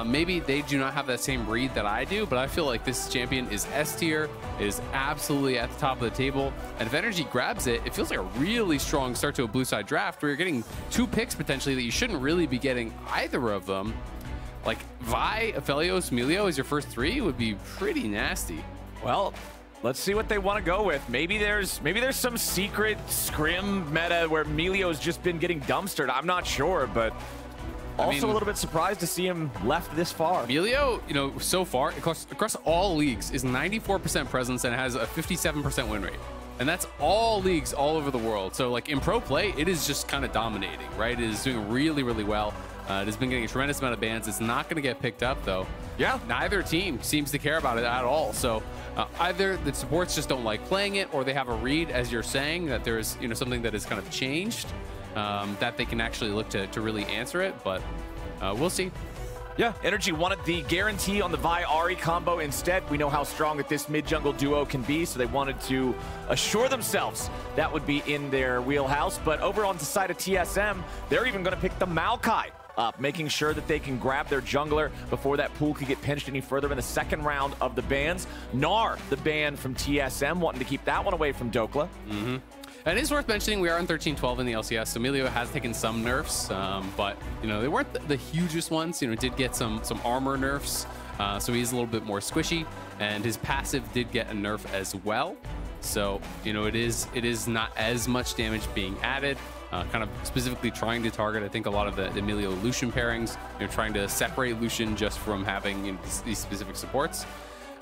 Maybe they do not have that same read that I do, but I feel like this champion is S tier, is absolutely at the top of the table. And if NRG grabs it, it feels like a really strong start to a blue side draft where you're getting 2 picks potentially that you shouldn't really be getting either of them. Like Vi, Aphelios, Milio as your first 3 would be pretty nasty. Well, let's see what they want to go with. Maybe there's some secret scrim meta where Milio's just been getting dumpstered. I'm not sure, but also a little bit surprised to see him left this far. Milio, you know, so far across all leagues is 94% presence and has a 57% win rate. And that's all leagues all over the world. So like in pro play, it is just kind of dominating, right? It is doing really, really well. It has been getting a tremendous amount of bans. It's not going to get picked up though. Yeah. Neither team seems to care about it at all. So either the supports just don't like playing it, or they have a read, as you're saying, that there's, you know, something that is kind of changed that they can actually look to really answer it. But we'll see. Yeah, NRG wanted the guarantee on the Vi Ahri combo instead. We know how strong that this mid-jungle duo can be, so they wanted to assure themselves that would be in their wheelhouse. But over on the side of TSM, they're even going to pick the Maokai up, making sure that they can grab their jungler before that pool could get pinched any further in the second round of the bans. Gnar, the ban from TSM, wanting to keep that one away from Dhokla. And it is worth mentioning we are on 13-12 in the LCS, so Milio has taken some nerfs, but you know, they weren't the hugest ones. You know, did get some armor nerfs, so he's a little bit more squishy, and his passive did get a nerf as well. So you know, it is not as much damage being added. Kind of specifically trying to target, I think, a lot of the Milio Lucian pairings. You know, trying to separate Lucian just from having, you know, these specific supports.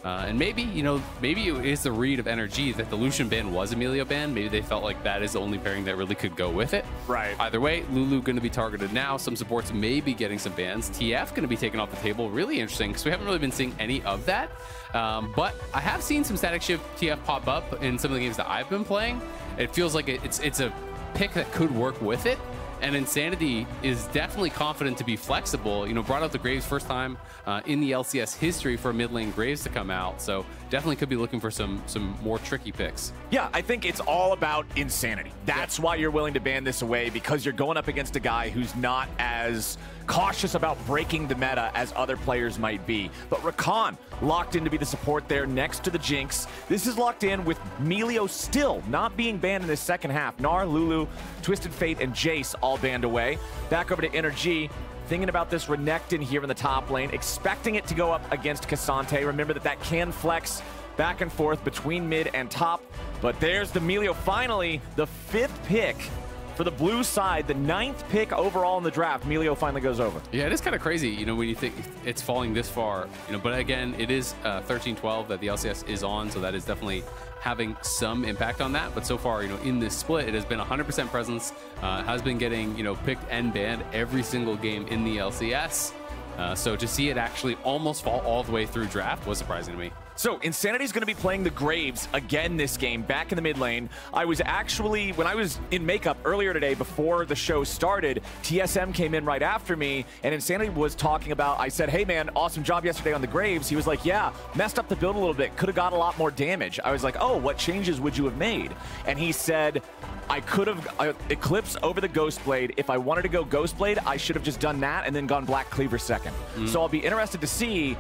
And maybe, you know, maybe it is the read of NRG that the Lucian ban was a Milio ban. Maybe they felt like that is the only pairing that really could go with it. Right. Either way, Lulu going to be targeted now. Some supports may be getting some bans. TF going to be taken off the table. Really interesting, because we haven't really been seeing any of that. But I have seen some static shift TF pop up in some of the games that I've been playing. It feels like it's a pick that could work with it. And Insanity is definitely confident to be flexible. You know, brought out the Graves first time in the LCS history for a mid lane Graves to come out. So definitely could be looking for some more tricky picks. Yeah, I think it's all about Insanity. That's why you're willing to ban this away, because you're going up against a guy who's not as cautious about breaking the meta as other players might be. But Rakan locked in to be the support there next to the Jinx. This is locked in with Milio still not being banned in this second half. Gnar, Lulu, Twisted Fate, and Jace all banned away. Back over to NRG. Thinking about this Renekton here in the top lane, expecting it to go up against Ksante. Remember that can flex back and forth between mid and top. But there's the Milio, finally, the 5th pick for the blue side, the 9th pick overall in the draft. Milio finally goes over. Yeah, it is kind of crazy, you know, when you think it's falling this far, you know, but again, it is 13-12 that the LCS is on, so that is definitely having some impact on that. But so far, you know, in this split, it has been 100% presence, has been getting, you know, picked and banned every single game in the LCS. So to see it actually almost fall all the way through draft was surprising to me. So Insanity's going to be playing the Graves again this game, back in the mid lane. I was actually, when I was in makeup earlier today before the show started, TSM came in right after me, and Insanity was talking about, I said, hey man, awesome job yesterday on the Graves. He was like, yeah, messed up the build a little bit, could have got a lot more damage. I was like, oh, what changes would you have made? And he said, I could have Eclipse over the Ghostblade. If I wanted to go Ghostblade, I should have just done that and then gone Black Cleaver second. So I'll be interested to see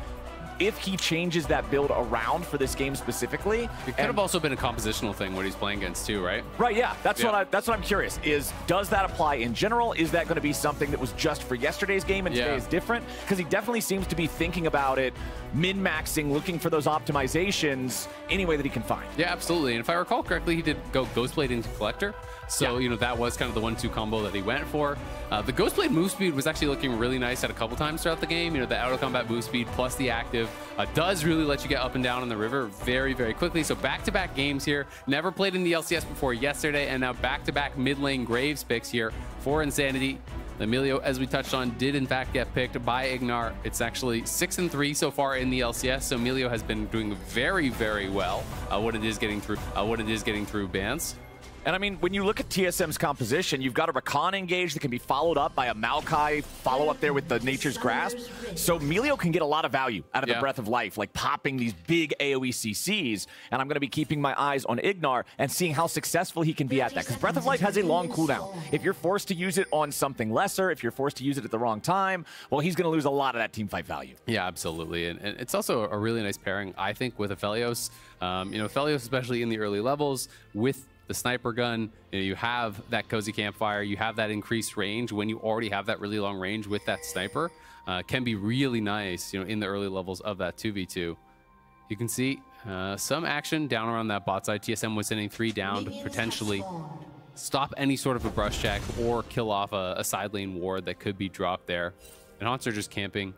if he changes that build around for this game specifically. It could have also been a compositional thing what he's playing against too, right? Right, yeah. That's what I'm curious is, does that apply in general? Is that going to be something that was just for yesterday's game and today is different? Because he definitely seems to be thinking about it, min-maxing, looking for those optimizations any way that he can find. Yeah, absolutely. And if I recall correctly, he did go Ghostblade into Collector. So, you know, that was kind of the 1-2 combo that he went for. The Ghostblade move speed was actually looking really nice at a couple times throughout the game. You know, the out-of-combat move speed plus the active does really let you get up and down on the river very, very quickly. So back-to-back games here. Never played in the LCS before yesterday, and now back-to-back mid-lane Graves picks here for Insanity. The Milio, as we touched on, did in fact get picked by Ignar. It's actually 6-3 so far in the LCS, so Milio has been doing very, very well when it is getting through bans. And I mean, when you look at TSM's composition, you've got a Rakan engage that can be followed up by a Maokai follow up there with the Nature's Grasp. So Milio can get a lot of value out of the Breath of Life, like popping these big AoE CCs. And I'm going to be keeping my eyes on Ignar and seeing how successful he can be at that. Because Breath of Life has a long cooldown. If you're forced to use it on something lesser, if you're forced to use it at the wrong time, well, he's going to lose a lot of that teamfight value. Yeah, absolutely. And it's also a really nice pairing, I think, with Aphelios. You know, Aphelios, especially in the early levels, with the sniper gun, you know, you have that cozy campfire, you have that increased range when you already have that really long range with that sniper, can be really nice, you know, in the early levels of that 2v2. You can see some action down around that bot side. TSM was sending 3 down to potentially stop any sort of a brush check or kill off a side lane ward that could be dropped there. And Hauntzer just camping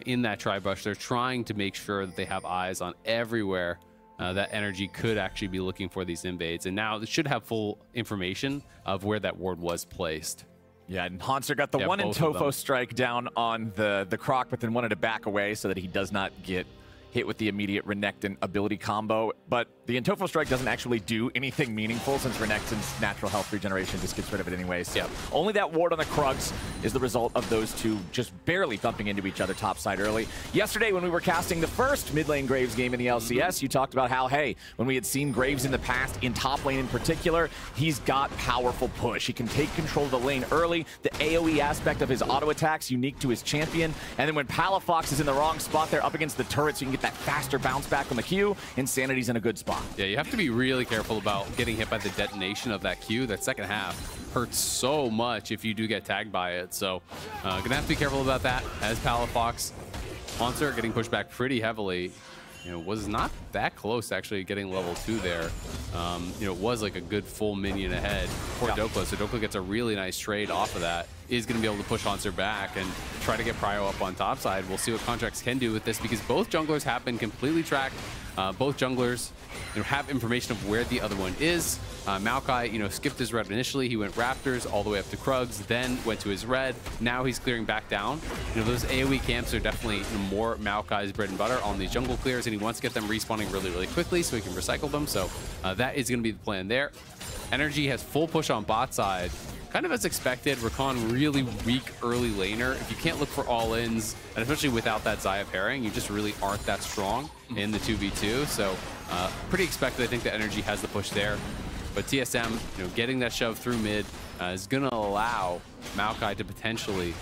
in that tri-brush. They're trying to make sure that they have eyes on everywhere that NRG could actually be looking for these invades. And now they should have full information of where that ward was placed. Yeah, and Hauntzer got the one in Tofo strike down on the Croc, but then wanted to back away so that he does not get hit with the immediate Renekton ability combo. But the Intofo strike doesn't actually do anything meaningful since Renekton's natural health regeneration just gets rid of it anyways. So only that ward on the Krugs is the result of those two just barely bumping into each other topside early. Yesterday when we were casting the first mid lane Graves game in the LCS, you talked about how, hey, when we had seen Graves in the past, in top lane in particular, he's got powerful push. He can take control of the lane early. The AoE aspect of his auto attacks unique to his champion. And then when Palafox is in the wrong spot there up against the turret so you can get that faster bounce back on the Q, Insanity's in a good spot. Yeah, you have to be really careful about getting hit by the detonation of that Q. That second half hurts so much if you do get tagged by it. So gonna have to be careful about that as Palafox. Hauntzer getting pushed back pretty heavily. You know, was not that close to actually getting level 2 there. You know, it was like a good full minion ahead for Dhokla. So Dhokla gets a really nice trade off of that. Is going to be able to push Hauntzer back and try to get Prio up on top side. We'll see what Contractz can do with this because both junglers have been completely tracked. Both junglers, you know, have information of where the other one is. Maokai, you know, skipped his red initially. He went Raptors all the way up to Krugs, then went to his red. Now he's clearing back down. You know, those AoE camps are definitely more Maokai's bread and butter on these jungle clears, and he wants to get them respawning really, really quickly so he can recycle them. So that is going to be the plan there. NRG has full push on bot side. Kind of as expected, Rakan really weak early laner. If you can't look for all-ins, and especially without that Xayah pairing, you just really aren't that strong in the 2v2. So pretty expected, I think, that NRG has the push there. But TSM, you know, getting that shove through mid is going to allow Maokai to potentially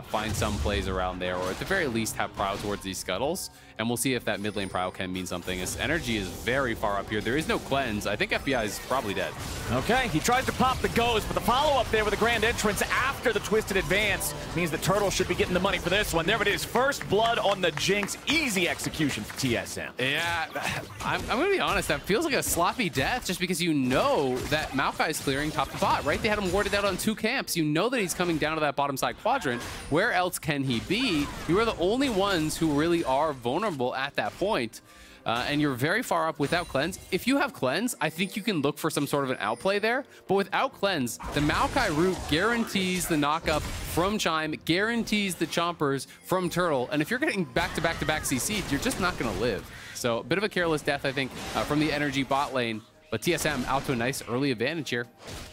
find some plays around there, or at the very least have Prio towards these scuttles. And we'll see if that mid lane Prio can mean something, as NRG is very far up here. There is no cleanse. I think FBI is probably dead. Okay, he tries to pop the Ghost, but the follow-up there with a grand entrance after the twisted advance means that Turtle should be getting the money for this one. There it is, first blood on the Jinx. Easy execution for TSM. Yeah, I'm going to be honest, that feels like a sloppy death just because you know that Maokai is clearing top to bot, right? They had him warded out on 2 camps. You know that he's coming down to that bottom side quadrant. Where else can he be? You are the only ones who really are vulnerable at that point. And you're very far up without cleanse. If you have cleanse, I think you can look for some sort of an outplay there. But without cleanse, the Maokai route guarantees the knockup from Chime, guarantees the chompers from Turtle. And if you're getting back-to-back-to-back CC'd, you're just not going to live. So a bit of a careless death, I think, from the NRG bot lane. But TSM out to a nice early advantage here.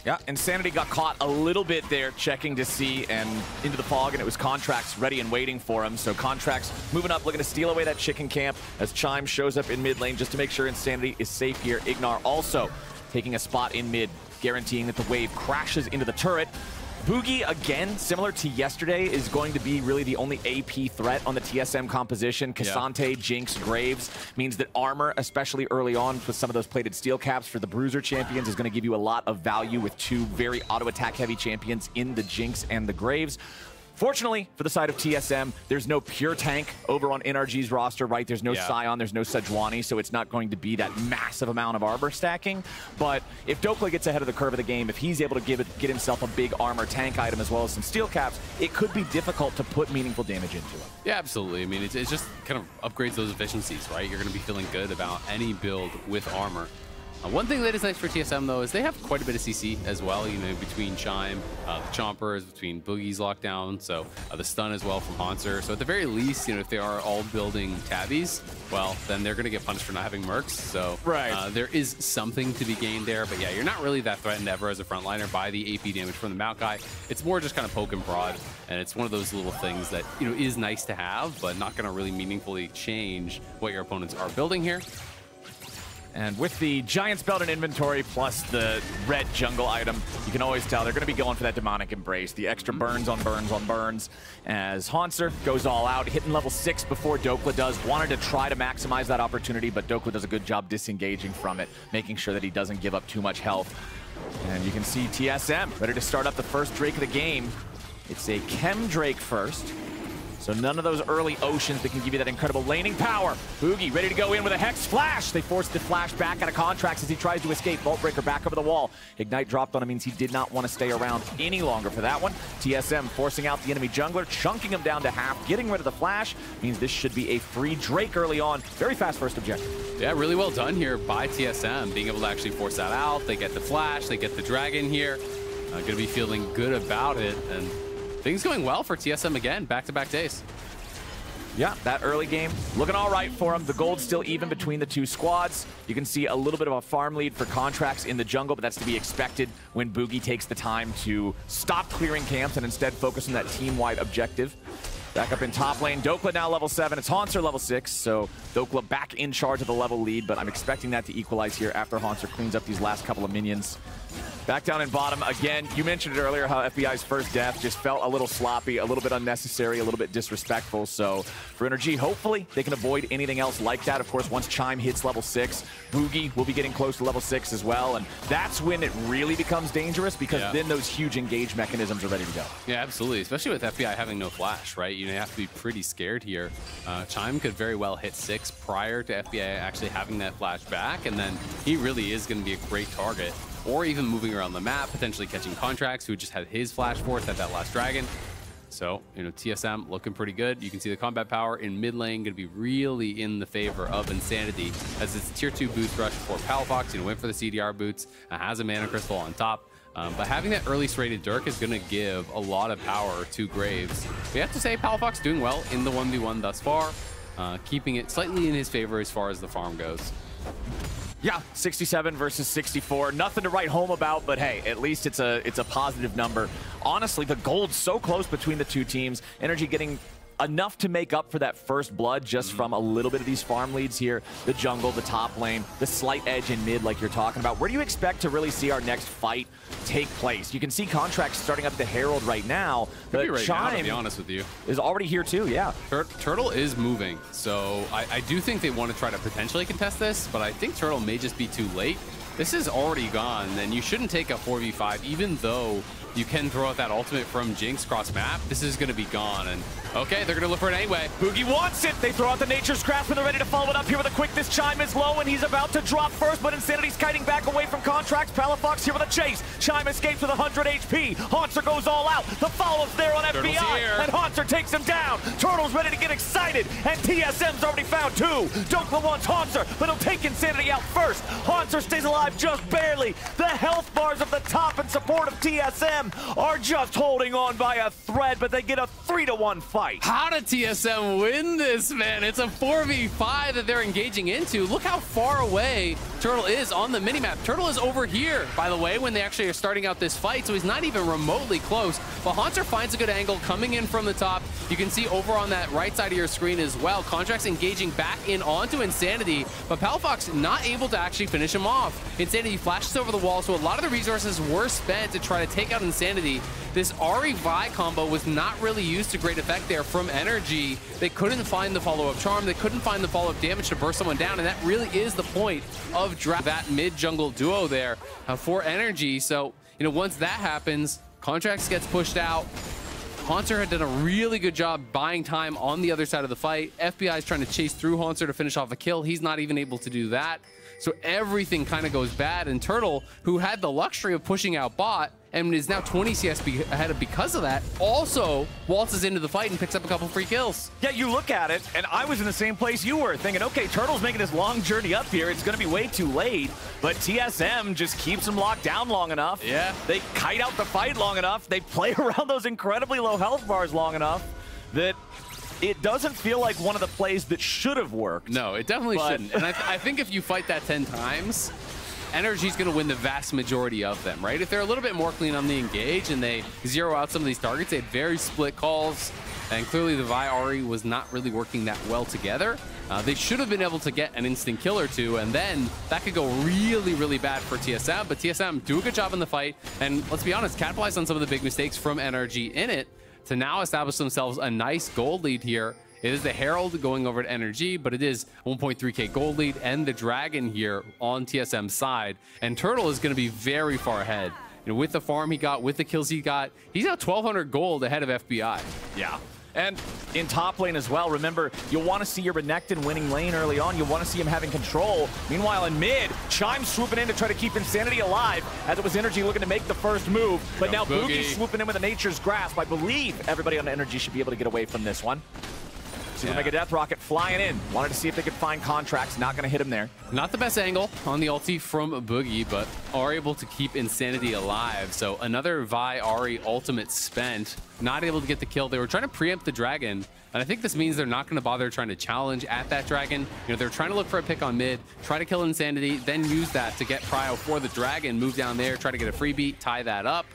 Yeah, Insanity got caught a little bit there checking to see and into the fog, and it was Contractz ready and waiting for him. So Contractz moving up, looking to steal away that chicken camp as Chime shows up in mid lane just to make sure Insanity is safe here. Ignar also taking a spot in mid, guaranteeing that the wave crashes into the turret. Bugi, again, similar to yesterday, is going to be really the only AP threat on the TSM composition. Ksante, Jinx, Graves means that armor, especially early on with some of those plated steel caps for the Bruiser champions, is going to give you a lot of value with 2 very auto-attack heavy champions in the Jinx and the Graves. Fortunately, for the side of TSM, there's no pure tank over on NRG's roster, right? There's no Sion, there's no Sejuani, so it's not going to be that massive amount of armor stacking. But if Dhokla gets ahead of the curve of the game, if he's able to get himself a big armor tank item as well as some steel caps, it could be difficult to put meaningful damage into him. Yeah, absolutely. I mean, it just kind of upgrades those efficiencies, right? You're going to be feeling good about any build with armor. One thing that is nice for TSM, though, is they have quite a bit of CC as well, you know, between Chime, the Chompers, between Bugi's lockdown, so the stun as well from Hauntzer. So at the very least, you know, if they are all building tabbies, well, then they're going to get punished for not having mercs. So there is something to be gained there. But yeah, you're not really that threatened ever as a frontliner by the AP damage from the Maokai. It's more just kind of poke and prod, and it's one of those little things that, you know, is nice to have, but not going to really meaningfully change what your opponents are building here. And with the Giant's Belt in inventory plus the red jungle item, you can always tell they're going to be going for that demonic embrace. The extra burns on burns on burns as Hauntzer goes all out, hitting level 6 before Dhokla does. Wanted to try to maximize that opportunity, but Dhokla does a good job disengaging from it, making sure that he doesn't give up too much health. And you can see TSM ready to start up the first Drake of the game. It's a Chem Drake first. So none of those early oceans that can give you that incredible laning power. Bugi ready to go in with a Hex Flash. They forced the flash back out of Contractz as he tries to escape. Vault Breaker back over the wall. Ignite dropped on him means he did not want to stay around any longer for that one. TSM forcing out the enemy jungler, chunking him down to half, getting rid of the flash. Means this should be a free Drake early on. Very fast first objective. Yeah, really well done here by TSM, being able to actually force that out. They get the flash, they get the dragon here. Going to be feeling good about it, and things going well for TSM again, back-to-back days. Yeah, that early game looking all right for him. The gold's still even between the two squads. You can see a little bit of a farm lead for Contractz in the jungle, but that's to be expected when Bugi takes the time to stop clearing camps and instead focus on that team-wide objective. Back up in top lane, Dhokla now level 7. It's Hauntzer level 6, so Dhokla back in charge of the level lead, but I'm expecting that to equalize here after Hauntzer cleans up these last couple of minions. Back down in bottom, again, you mentioned it earlier how FBI's first death just felt a little sloppy, a little bit unnecessary, a little bit disrespectful. So for NRG, hopefully they can avoid anything else like that. Of course, once Chime hits level 6, Bugi will be getting close to level 6 as well. And that's when it really becomes dangerous, because then those huge engage mechanisms are ready to go. Yeah, absolutely. Especially with FBI having no flash, right? You have to be pretty scared here. Chime could very well hit 6 prior to FBI actually having that flash back, and then he really is going to be a great target. Or even moving around the map, potentially catching Contractz, who just had his flash force at that last dragon. So, you know, TSM looking pretty good. You can see the combat power in mid lane going to be really in the favor of Insanity, as it's a tier 2 boost rush for Palafox. You know, went for the CDR boots, has a mana crystal on top. But having that early serrated Dirk is going to give a lot of power to Graves. We have to say Palafox doing well in the 1v1 thus far, keeping it slightly in his favor as far as the farm goes. Yeah, 67 versus 64. Nothing to write home about, but hey, at least it's a positive number. Honestly, the gold's so close between the two teams. NRG getting enough to make up for that first blood just from a little bit of these farm leads here. The jungle, the top lane, the slight edge in mid like you're talking about. Where do you expect to really see our next fight take place? You can see Contractz starting up the Herald right now. Could be right Chime now, to be honest with you, is already here too, yeah. Turtle is moving, so I do think they want to try to potentially contest this, but I think Turtle may just be too late. This is already gone, and you shouldn't take a 4v5, even though you can throw out that ultimate from Jinx cross map. This is going to be gone, and okay, they're going to look for it anyway. Bugi wants it. They throw out the Nature's Grasp, and they're ready to follow it up here with a quickness. Chime is low, and he's about to drop first, but Insanity's kiting back away from Contractz. Palafox here with a chase. Chime escapes with 100 HP. Hauntzer goes all out. The follow-up's there on Turtle's FBI, here, and Hauntzer takes him down. Turtle's ready to get excited, and TSM's already found 2. Dhokla wants Hauntzer, but he'll take Insanity out first. Hauntzer stays alive just barely. The health bars of the top in support of TSM are just holding on by a thread, but they get a 3-1 fight. How did TSM win this, man? It's a 4v5 that they're engaging into. Look how far away Turtle is on the minimap. Turtle is over here, by the way, when they actually are starting out this fight, so he's not even remotely close. But Hauntzer finds a good angle coming in from the top. You can see over on that right side of your screen as well, Contractz engaging back in onto Insanity, but Palafox not able to actually finish him off. Insanity flashes over the wall, so a lot of the resources were spent to try to take out Insanity. This Ahri Vi combo was not really used to great effect there from NRG. They couldn't find the follow-up charm, they couldn't find the follow-up damage to burst someone down, and that really is the point of that mid-jungle duo there for NRG. So, you know, once that happens, Contractz gets pushed out. Hauntzer had done a really good job buying time on the other side of the fight. FBI is trying to chase through Hauntzer to finish off a kill. He's not even able to do that. So everything kind of goes bad, and Turtle, who had the luxury of pushing out bot, and is now 20 CS ahead of because of that, also waltzes into the fight and picks up a couple free kills. Yeah, you look at it, and I was in the same place you were, thinking, okay, Turtle's making this long journey up here. It's going to be way too late, but TSM just keeps him locked down long enough. Yeah. They kite out the fight long enough. They play around those incredibly low health bars long enough that it doesn't feel like one of the plays that should have worked. No, it definitely shouldn't. And I think if you fight that 10 times, NRG's going to win the vast majority of them, right? If they're a little bit more clean on the engage and they zero out some of these targets, they had very split calls, and clearly the Vi Ahri was not really working that well together. They should have been able to get an instant kill or two, and then that could go really, really bad for TSM, but TSM do a good job in the fight, and let's be honest, capitalize on some of the big mistakes from NRG in it to now establish themselves a nice gold lead here. It is the Herald going over to NRG, but it is 1.3k gold lead and the Dragon here on TSM's side. And Turtle is going to be very far ahead. You know, with the farm he got, with the kills he got, he's got 1,200 gold ahead of FBI. Yeah. And in top lane as well, remember, you'll want to see your Renekton winning lane early on. You'll want to see him having control. Meanwhile, in mid, Chime swooping in to try to keep Insanity alive, as it was NRG looking to make the first move. But now Bugi swooping in with a Nature's Grasp. I believe everybody on NRG should be able to get away from this one. Super Mega Death Rocket flying in. Wanted to see if they could find Contractz. Not going to hit him there. Not the best angle on the ulti from Bugi, but are able to keep Insanity alive. So another Vi Ahri ultimate spent. Not able to get the kill. They were trying to preempt the Dragon, and I think this means they're not going to bother trying to challenge at that Dragon. You know, they're trying to look for a pick on mid, try to kill Insanity, then use that to get Prio for the Dragon, move down there, try to get a freebie, tie that up.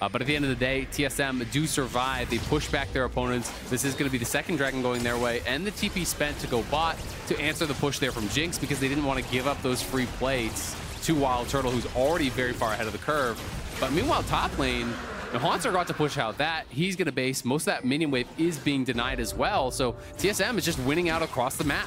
But at the end of the day, TSM do survive. They push back their opponents. This is going to be the second Dragon going their way, and the TP spent to go bot to answer the push there from Jinx because they didn't want to give up those free plates to WildTurtle, who's already very far ahead of the curve. But meanwhile, top lane, Hauntzer got to push out that. He's going to base. Most of that minion wave is being denied as well. So TSM is just winning out across the map.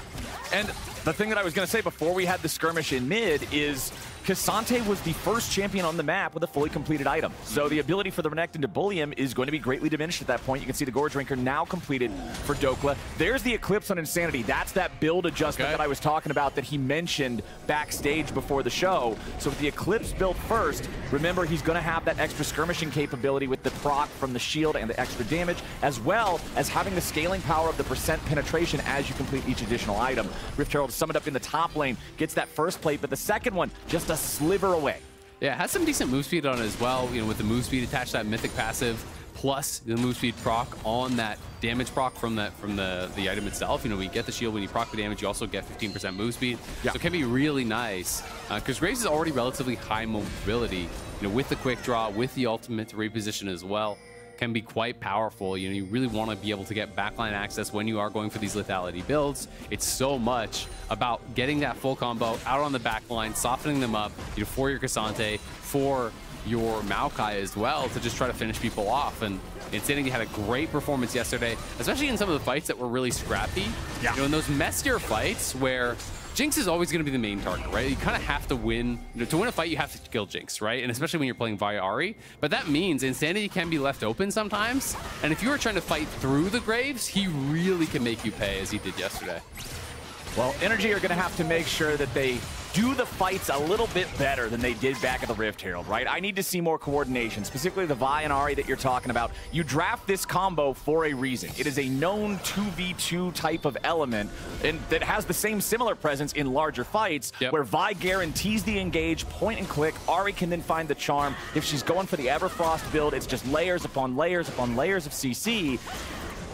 And the thing that I was going to say before we had the skirmish in mid is Ksante was the first champion on the map with a fully completed item. So the ability for the Renekton to bully him is going to be greatly diminished at that point. You can see the Gorge Drinker now completed for Dhokla. There's the Eclipse on Insanity. That's that build adjustment that I was talking about that he mentioned backstage before the show. So with the Eclipse built first, remember he's going to have that extra skirmishing capability with the proc from the shield and the extra damage, as well as having the scaling power of the percent penetration as you complete each additional item. Rift Herald summoned up in the top lane, gets that first plate, but the second one just a sliver away. Yeah, it has some decent move speed on it as well, you know, with the move speed attached to that mythic passive, plus the move speed proc on that damage proc from the item itself. You know, we get the shield when you proc the damage, you also get 15% move speed. Yeah. So it can be really nice because Graves is already relatively high mobility, you know, with the quick draw, with the ultimate to reposition as well. Can be quite powerful. You know, you really want to be able to get backline access when you are going for these lethality builds. It's so much about getting that full combo out on the backline, softening them up, you know, for your Ksante, for your Maokai as well, to just try to finish people off. And Insanity had a great performance yesterday, especially in some of the fights that were really scrappy. Yeah. You know, in those messier fights where Jinx is always going to be the main target, right? You kind of have to win. You know, to win a fight, you have to kill Jinx, right? And especially when you're playing Vi Ahri. But that means Insanity can be left open sometimes. And if you are trying to fight through the Graves, he really can make you pay, as he did yesterday. Well, NRG are going to have to make sure that they do the fights a little bit better than they did back at the Rift Herald, right? I need to see more coordination, specifically the Vi and Ahri that you're talking about. You draft this combo for a reason. It is a known 2v2 type of element, and that has the same similar presence in larger fights, where Vi guarantees the engage, point and click. Ahri can then find the charm. If she's going for the Everfrost build, it's just layers upon layers upon layers of CC.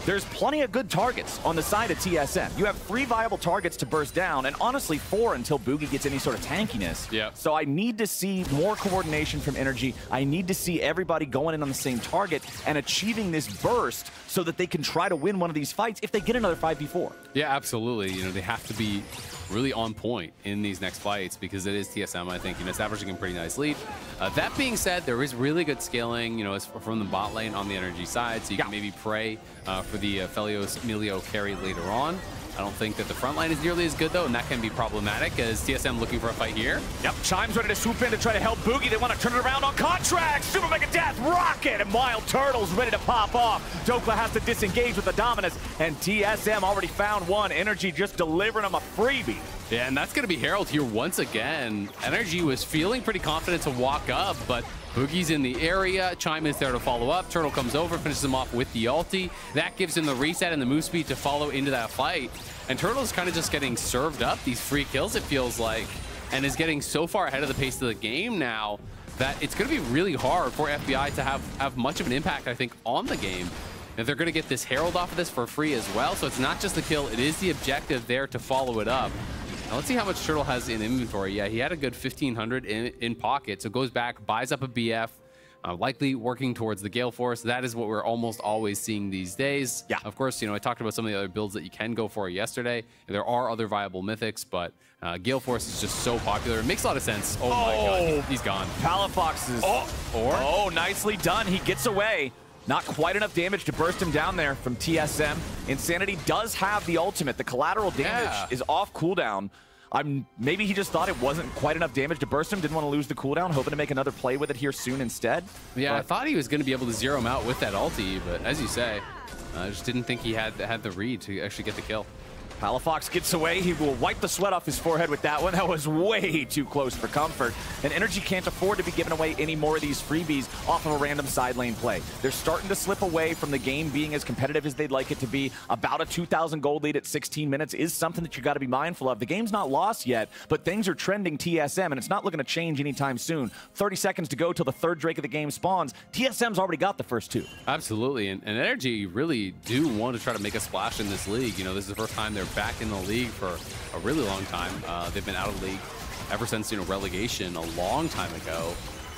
There's plenty of good targets on the side of TSM. You have 3 viable targets to burst down, and honestly 4 until Bugi gets any sort of tankiness. So I need to see more coordination from NRG. I need to see everybody going in on the same target and achieving this burst so that they can try to win one of these fights if they get another 5v4. Yeah, absolutely. You know, they have to be really on point in these next fights because it is TSM, I think, you know, establishing a pretty nice lead. That being said, there is really good scaling, you know, from the bot lane on the NRG side, so you can maybe pray for the Aphelios Milio carry later on. I don't think that the front line is nearly as good, though, and that can be problematic as TSM looking for a fight here. Yep, Chime's ready to swoop in to try to help Bugi. They want to turn it around on Contractz. Super Mega Death rocket, and WildTurtle's ready to pop off. Dhokla has to disengage with the Dominus, and TSM already found one. NRG just delivering him a freebie. Yeah, and that's going to be Herald here once again. NRG was feeling pretty confident to walk up, but Bugi's in the area. Chime is there to follow up. Turtle comes over, finishes him off with the ulti. That gives him the reset and the move speed to follow into that fight. And Turtle's kind of just getting served up these free kills, it feels like, and is getting so far ahead of the pace of the game now that it's going to be really hard for FBI to have much of an impact, I think, on the game. And they're going to get this Herald off of this for free as well. So it's not just the kill, it is the objective there to follow it up. Now let's see how much Turtle has in inventory. Yeah, he had a good 1,500 in pocket. So goes back, buys up a BF, likely working towards the Gale Force. That is what we're almost always seeing these days. Yeah. Of course, you know, I talked about some of the other builds that you can go for yesterday. There are other viable mythics, but Gale Force is just so popular. It makes a lot of sense. Oh my God, he's gone. Palafox is... Oh, nicely done. He gets away. Not quite enough damage to burst him down there from TSM. Insanity does have the ultimate. The collateral damage is off cooldown. Maybe he just thought it wasn't quite enough damage to burst him, didn't want to lose the cooldown, hoping to make another play with it here soon instead. Yeah, I thought he was going to be able to zero him out with that ulti, but as you say, I just didn't think he had the read to actually get the kill. Palafox gets away. He will wipe the sweat off his forehead with that one. That was way too close for comfort. And NRG can't afford to be giving away any more of these freebies off of a random side lane play. They're starting to slip away from the game being as competitive as they'd like it to be. About a 2,000 gold lead at 16 minutes is something that you got to be mindful of. The game's not lost yet, but things are trending TSM, and it's not looking to change anytime soon. 30 seconds to go till the third Drake of the game spawns. TSM's already got the first two. Absolutely, and NRG really do want to try to make a splash in this league. You know, this is the first time they're back in the league for a really long time. They've been out of the league ever since, you know, relegation a long time ago.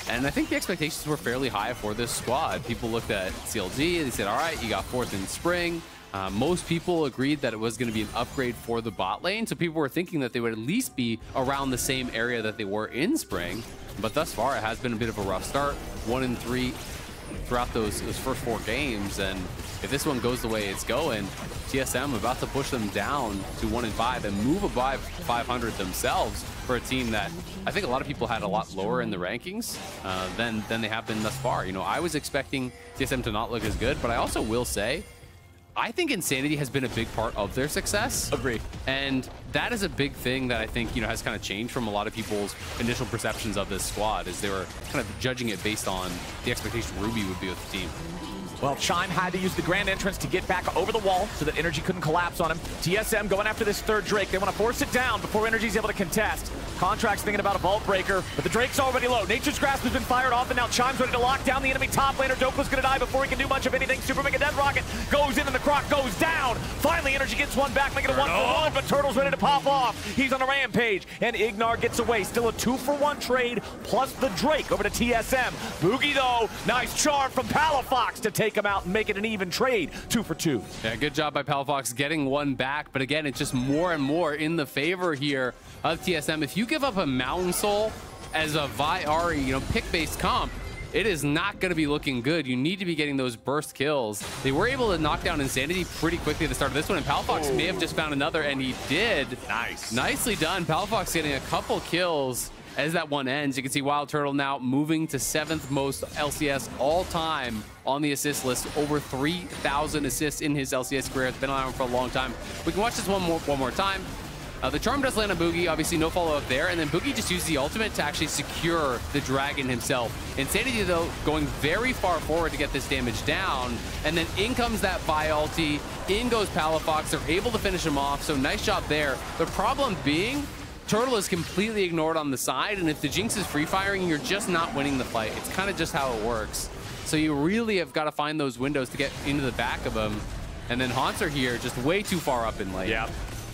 And I think the expectations were fairly high for this squad. People looked at CLG, they said, all right, you got fourth in spring. Most people agreed that it was going to be an upgrade for the bot lane. So people were thinking that they would at least be around the same area that they were in spring. But thus far, it has been a bit of a rough start. 1-3 throughout those first 4 games. And if this one goes the way it's going, TSM about to push them down to 1-5 and move above 500 themselves for a team that I think a lot of people had a lot lower in the rankings than they have been thus far. You know, I was expecting TSM to not look as good, but I also will say, I think Insanity has been a big part of their success. Agreed. And that is a big thing that I think, you know, has kind of changed from a lot of people's initial perceptions of this squad, is they were kind of judging it based on the expectation Ruby would be with the team. Well, Chime had to use the grand entrance to get back over the wall so that NRG couldn't collapse on him. TSM going after this third Drake. They want to force it down before NRG's able to contest. Contractz thinking about a vault breaker, but the Drake's already low. Nature's Grasp has been fired off, and now Chime's ready to lock down the enemy top laner. Dhokla's going to die before he can do much of anything. Super Mega Death Rocket goes in, and the Croc goes down. Finally, NRG gets one back, making it a 1-for-1, but Turtle's ready to pop off. He's on a rampage, and Ignar gets away. Still a 2-for-1 trade, plus the Drake over to TSM. Bugi, though, nice charm from Palafox to take him out and make it an even trade. 2-for-2. Yeah, good job by Palafox getting one back, but again, it's just more and more in the favor here of TSM. If you give up a Mountain Soul as a Ahri, you know, pick-based comp, it is not going to be looking good. You need to be getting those burst kills. They were able to knock down Insanity pretty quickly at the start of this one, and Palafox may have just found another, and he did. Nice. Nicely done. Palafox getting a couple kills as that one ends. You can see WildTurtle now moving to 7th most LCS all time on the assist list. Over 3,000 assists in his LCS career. It's been on him for a long time. We can watch this one more time. The charm does land on Bugi, obviously no follow-up there, and then Bugi just used the ultimate to actually secure the dragon himself. Insanity, though, going very far forward to get this damage down, and then in comes that Vi ulti, in goes Palafox. They're able to finish him off, so nice job there. The problem being, Turtle is completely ignored on the side, and if the Jinx is free-firing, you're just not winning the fight. It's kind of just how it works. So you really have got to find those windows to get into the back of him. And then Hauntzer here, just way too far up in lane. Yeah.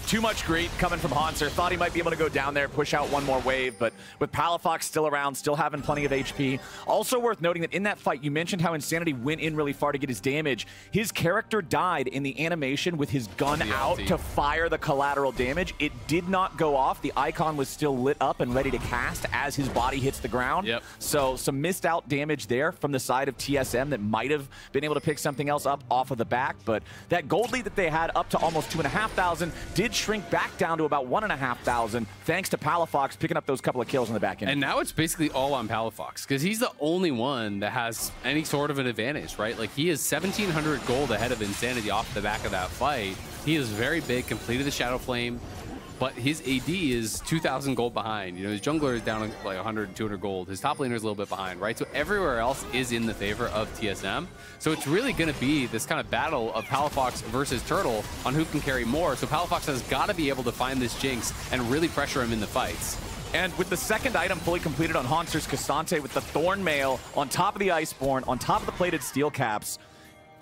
Too much greed coming from Hauntzer. Thought he might be able to go down there, push out one more wave, but with Palafox still around, still having plenty of HP. Also worth noting that in that fight, you mentioned how Insanity went in really far to get his damage. His character died in the animation with his gun out to fire the collateral damage. It did not go off. The icon was still lit up and ready to cast as his body hits the ground. Yep. So some missed out damage there from the side of TSM that might have been able to pick something else up off of the back, but that gold lead that they had up to almost 2,500 did shrink back down to about 1,500 thanks to Palafox picking up those couple of kills on the back end. And now it's basically all on Palafox because he's the only one that has any sort of an advantage, right? Like he is 1,700 gold ahead of Insanity off the back of that fight. He is very big, completed the Shadow Flame, but his AD is 2,000 gold behind. You know, his jungler is down like 100, 200 gold. His top laner is a little bit behind, right? So everywhere else is in the favor of TSM. So it's really going to be this kind of battle of Palafox versus Turtle on who can carry more. So Palafox has got to be able to find this Jinx and really pressure him in the fights. And with the second item fully completed on Hauntzer's Ksante with the Thorn Mail on top of the Iceborne, on top of the plated steel caps,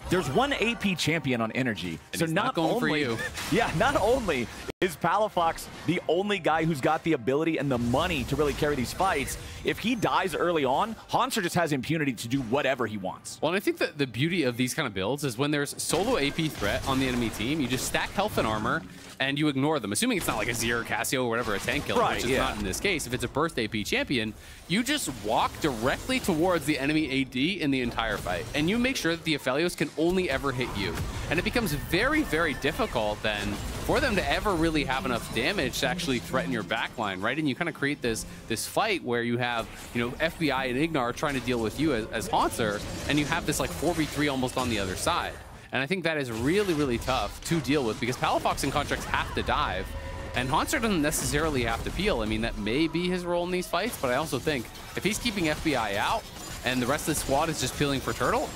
there's one AP champion on NRG. And so not only for you. Yeah, not only is Palafox the only guy who's got the ability and the money to really carry these fights, if he dies early on, Hauntzer just has impunity to do whatever he wants. Well, and I think that the beauty of these kind of builds is when there's solo AP threat on the enemy team, you just stack health and armor and you ignore them. Assuming it's not like a Zero, Cassio, or whatever, a tank killer, right, which is not in this case. If it's a burst AP champion, you just walk directly towards the enemy AD in the entire fight. And you make sure that the Aphelios can only ever hit you. And it becomes very, very difficult then for them to ever really have enough damage to actually threaten your backline, right? And you kind of create this fight where you have, you know, FBI and Ignar trying to deal with you as Hauntzer, and you have this like 4v3 almost on the other side. And I think that is really, really tough to deal with because Palafox and Contractz have to dive, and Hauntzer doesn't necessarily have to peel. I mean, that may be his role in these fights, but I also think if he's keeping FBI out and the rest of the squad is just peeling for Turtle,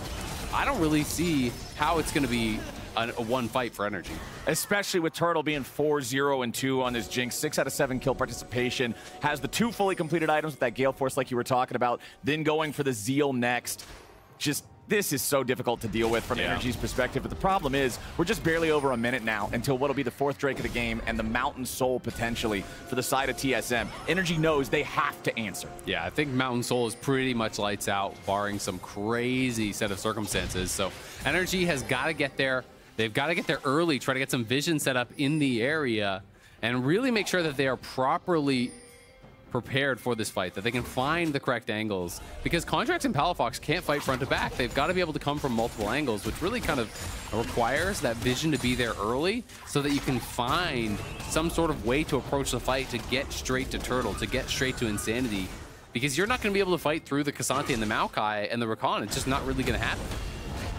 I don't really see how it's going to be a one fight for NRG. Especially with Turtle being 4-0-2 on his Jinx, 6 out of 7 kill participation, has the 2 fully completed items with that Gale Force like you were talking about, then going for the Zeal next. Just, this is so difficult to deal with from NRG's perspective, but the problem is we're just barely over a minute now until what'll be the 4th Drake of the game and the Mountain Soul potentially for the side of TSM. NRG knows they have to answer. Yeah, I think Mountain Soul is pretty much lights out, barring some crazy set of circumstances. So NRG has got to get there. They've got to get there early, try to get some vision set up in the area, and really make sure that they are properly prepared for this fight, that they can find the correct angles, because Contractz and Palafox can't fight front to back. They've got to be able to come from multiple angles, which really kind of requires that vision to be there early so that you can find some sort of way to approach the fight to get straight to Turtle, to get straight to Insanity, because you're not going to be able to fight through the Ksante and the Maokai and the Rakan. It's just not really going to happen.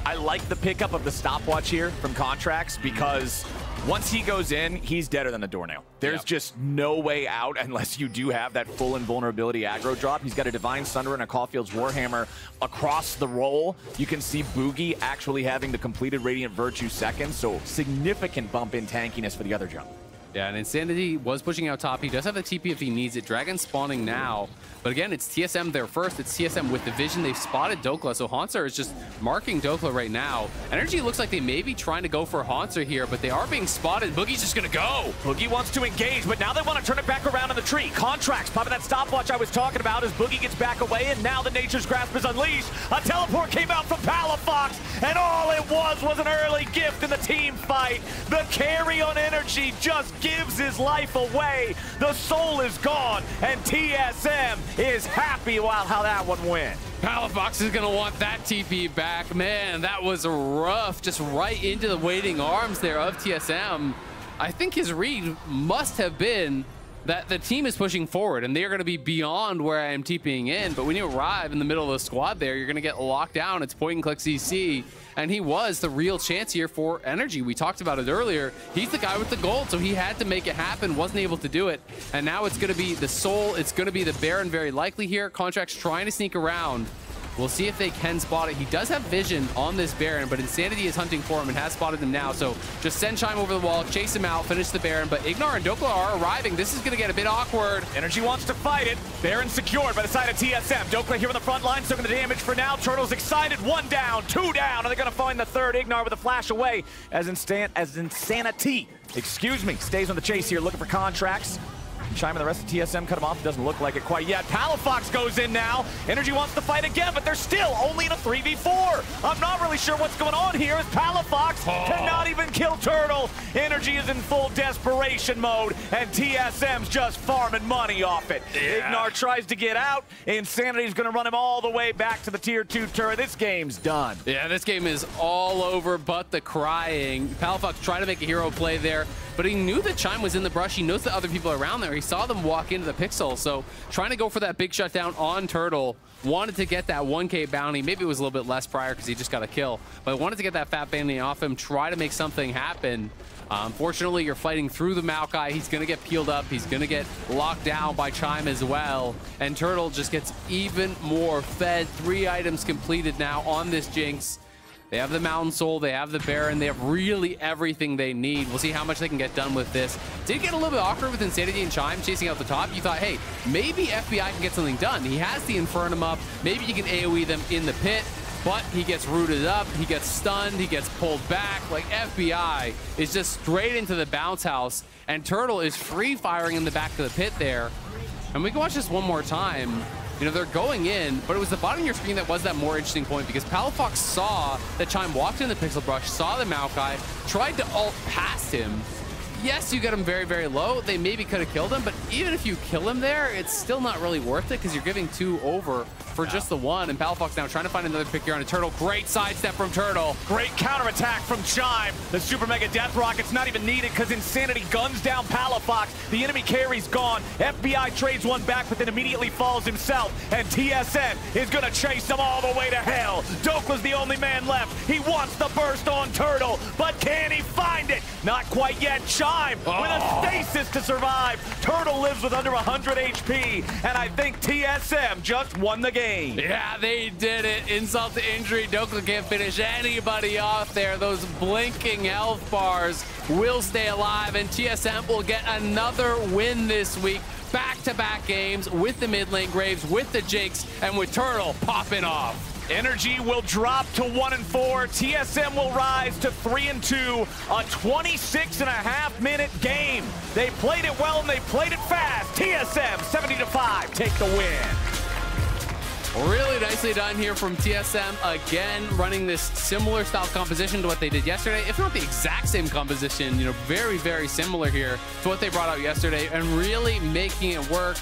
I like the pickup of the stopwatch here from Contractz because once he goes in, he's deader than a doornail. There's just no way out unless you do have that full invulnerability aggro drop. He's got a Divine Sunder and a Caulfield's Warhammer across the roll. You can see Bugi actually having the completed Radiant Virtue second, so significant bump in tankiness for the other jump. Yeah, and Insanity was pushing out top. He does have the TP if he needs it. Dragon spawning now. But again, it's TSM there first. It's TSM with the vision. They've spotted Dhokla, so Hauntzer is just marking Dhokla right now. NRG looks like they may be trying to go for Hauntzer here, but they are being spotted. Boogie's just going to go. Boogie wants to engage, but now they want to turn it back around in the tree. Contractz popping that stopwatch I was talking about as Boogie gets back away, and now the Nature's Grasp is unleashed. A teleport came out from Palafox, and all it was an early gift in the team fight. The carry on NRG just gives his life away. The soul is gone, and TSM is happy about how that one went. Palafox is going to want that TP back. Man, that was rough. Just right into the waiting arms there of TSM. I think his read must have been that the team is pushing forward and they're going to be beyond where I am TPing in. But when you arrive in the middle of the squad there, you're going to get locked down. It's point and click CC. And he was the real chance here for NRG. We talked about it earlier. He's the guy with the gold, so he had to make it happen, wasn't able to do it. And now it's going to be the Soul. It's going to be the Baron very likely here. Contractz trying to sneak around. We'll see if they can spot it. He does have vision on this Baron, but Insanity is hunting for him and has spotted him now. So just send Chime over the wall, chase him out, finish the Baron. But Ignar and Dhokla are arriving. This is going to get a bit awkward. NRG wants to fight it. Baron secured by the side of TSM. Dhokla here on the front line, taking the damage for now. Turtle's excited. 1 down, 2 down. And they're going to find the third. Ignar with a flash away as Insanity, stays on the chase here, looking for Contractz. Chime and the rest of TSM cut him off. It doesn't look like it quite yet. Palafox goes in now. NRG wants to fight again, but they're still only in a 3v4. I'm not really sure what's going on here as Palafox cannot even kill Turtle. NRG is in full desperation mode, and TSM's just farming money off it. Ignar tries to get out. Insanity's going to run him all the way back to the tier 2 turret. This game's done. Yeah, this game is all over but the crying. Palafox tried to make a hero play there, but he knew that Chime was in the brush. He knows the other people around there. He saw them walk into the pixel, so trying to go for that big shutdown on Turtle. Wanted to get that 1K bounty. Maybe it was a little bit less prior because he just got a kill, but wanted to get that fat bounty off him, try to make something happen. Unfortunately, you're fighting through the Maokai. He's going to get peeled up. He's going to get locked down by Chime as well. And Turtle just gets even more fed. 3 items completed now on this Jinx. They have the Mountain Soul, they have the Baron, they have really everything they need. We'll see how much they can get done with this. Did get a little bit awkward with Insanity and Chime chasing out the top. You thought, hey, maybe FBI can get something done. He has the Infernum up. Maybe you can AoE them in the pit. But he gets rooted up, he gets stunned, he gets pulled back. Like, FBI is just straight into the bounce house, and Turtle is free firing in the back of the pit there. And we can watch this one more time. You know, they're going in, but it was the bottom of your screen that was that more interesting point, because Palafox saw that Chime walked in the pixel brush, saw the Maokai, tried to ult past him. Yes, you get him very, very low. They maybe could have killed him, but even if you kill him there, it's still not really worth it because you're giving 2 over for just the 1. And Palafox now trying to find another pick here on a Turtle. Great sidestep from Turtle. Great counterattack from Chime. The super mega death rocket's not even needed because Insanity guns down Palafox. The enemy carry's gone. FBI trades one back, but then immediately falls himself. And TSM is going to chase him all the way to hell. Dhokla's the only man left. He wants the burst on Turtle, but can he find it? Not quite yet. Chime with a stasis to survive. Turtle lives with under 100 HP, and I think TSM just won the game. Yeah, they did it. Insult to injury. Dhokla can't finish anybody off there. Those blinking health bars will stay alive, and TSM will get another win this week. Back-to-back games with the mid lane Graves, with the Jinx, and with Turtle popping off. NRG will drop to 1-4. TSM will rise to 3-2. A 26.5-minute game. They played it well and they played it fast. TSM 70-5 take the win. Really nicely done here from TSM. Again, running this similar style composition to what they did yesterday, if not the exact same composition. You know, very, very similar here to what they brought out yesterday, and really making it work.